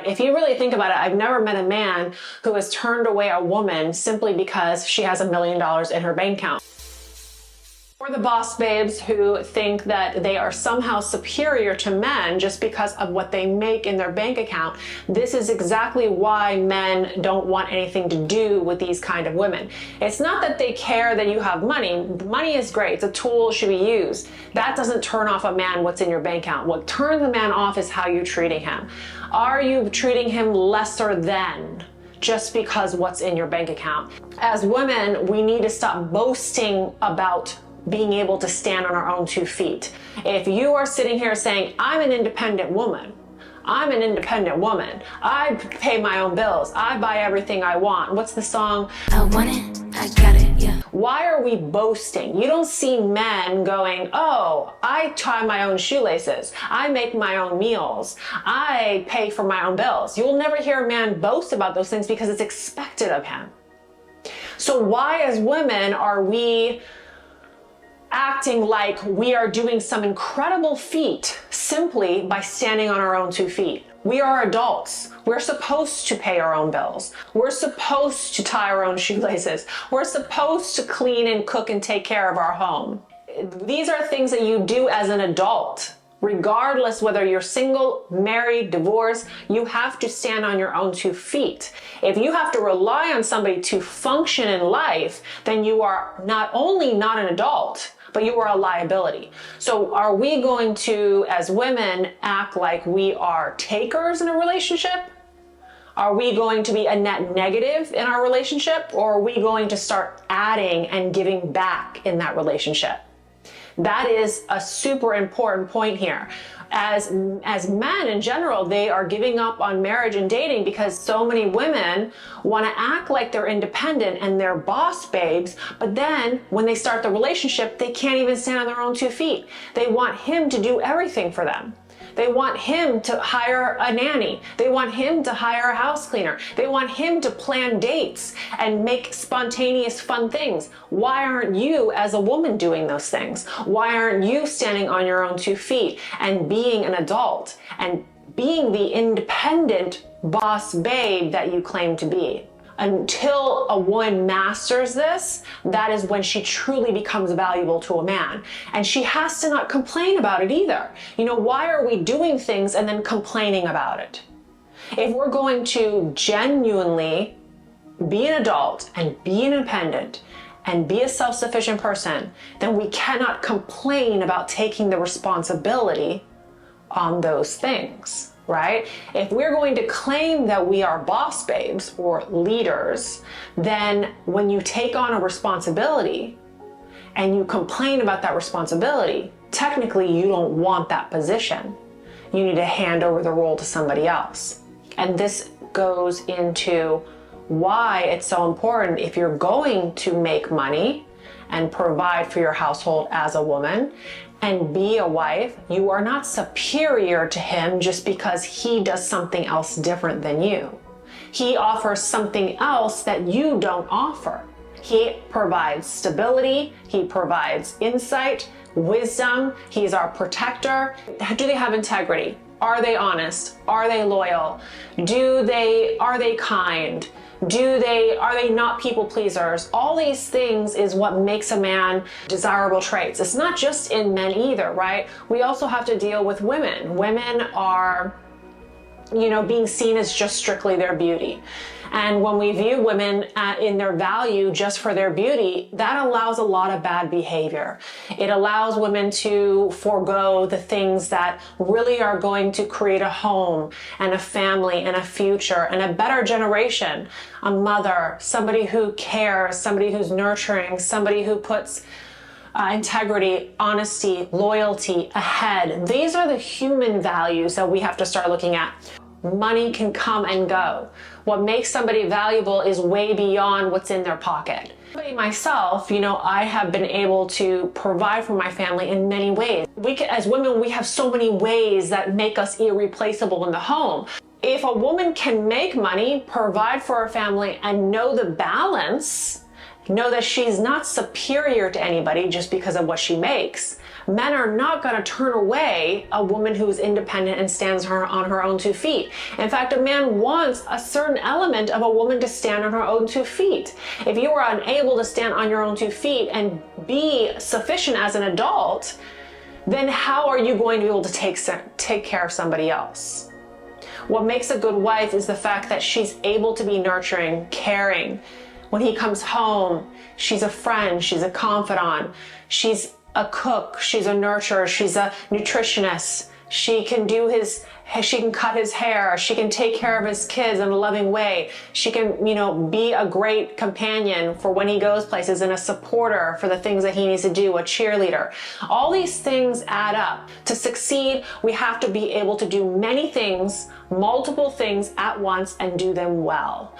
If you really think about it, I've never met a man who has turned away a woman simply because she has $1 million in her bank account. Or the boss babes who think that they are somehow superior to men just because of what they make in their bank account. This is exactly why men don't want anything to do with these kind of women. It's not that they care that you have money. Money is great. It's a tool, should be used. That doesn't turn off a man what's in your bank account. What turns a man off is how you're treating him. Are you treating him lesser than just because what's in your bank account? As women, we need to stop boasting about being able to stand on our own 2 feet. If you are sitting here saying, I'm an independent woman, I'm an independent woman, I pay my own bills, I buy everything I want. What's the song? I want it, I got it, yeah. Why are we boasting? You don't see men going, oh, I tie my own shoelaces, I make my own meals, I pay for my own bills. You will never hear a man boast about those things because it's expected of him. So why as women are we acting like we are doing some incredible feat simply by standing on our own 2 feet? We are adults. We're supposed to pay our own bills. We're supposed to tie our own shoelaces. We're supposed to clean and cook and take care of our home. These are things that you do as an adult. Regardless whether you're single, married, divorced, you have to stand on your own 2 feet. If you have to rely on somebody to function in life, then you are not only not an adult, but you are a liability. So are we going to, as women, act like we are takers in a relationship? Are we going to be a net negative in our relationship? Or are we going to start adding and giving back in that relationship? That is a super important point here. As men in general, they are giving up on marriage and dating because so many women want to act like they're independent and they're boss babes, but then when they start the relationship, they can't even stand on their own 2 feet. They want him to do everything for them. They want him to hire a nanny. They want him to hire a house cleaner. They want him to plan dates and make spontaneous fun things. Why aren't you as a woman doing those things? Why aren't you standing on your own 2 feet and being an adult and being the independent boss babe that you claim to be? Until a woman masters this, that is when she truly becomes valuable to a man. And she has to not complain about it either. You know, why are we doing things and then complaining about it? If we're going to genuinely be an adult and be independent and be a self-sufficient person, then we cannot complain about taking the responsibility on those things. Right? If we're going to claim that we are boss babes or leaders, then when you take on a responsibility and you complain about that responsibility, technically you don't want that position. You need to hand over the role to somebody else. And this goes into why it's so important if you're going to make money and provide for your household as a woman and be a wife, you are not superior to him just because he does something else different than you. He offers something else that you don't offer. He provides stability, he provides insight, wisdom, he's our protector. Do they have integrity? Are they honest? Are they loyal? Are they kind? Are they not people pleasers? All these things is what makes a man desirable traits. It's not just in men either, right? We also have to deal with women. Women are, being seen as just strictly their beauty. And when we view women in their value just for their beauty, that allows a lot of bad behavior. It allows women to forego the things that really are going to create a home and a family and a future and a better generation. A mother, somebody who cares, somebody who's nurturing, somebody who puts integrity, honesty, loyalty ahead. These are the human values that we have to start looking at. Money can come and go. What makes somebody valuable is way beyond what's in their pocket. Myself, I have been able to provide for my family in many ways. As women, we have so many ways that make us irreplaceable in the home. If a woman can make money, provide for her family, and know the balance, know that she's not superior to anybody just because of what she makes, Men are not going to turn away a woman who is independent and stands on her own 2 feet. In fact, a man wants a certain element of a woman to stand on her own 2 feet. If you are unable to stand on your own 2 feet and be sufficient as an adult, then how are you going to be able to take care of somebody else? What makes a good wife is the fact that she's able to be nurturing, caring. When he comes home, she's a friend, she's a confidant, she's a cook, she's a nurturer, she's a nutritionist. She can cut his hair, she can take care of his kids in a loving way. She can, be a great companion for when he goes places and a supporter for the things that he needs to do, a cheerleader. All these things add up. To succeed, we have to be able to do many things, multiple things at once, and do them well.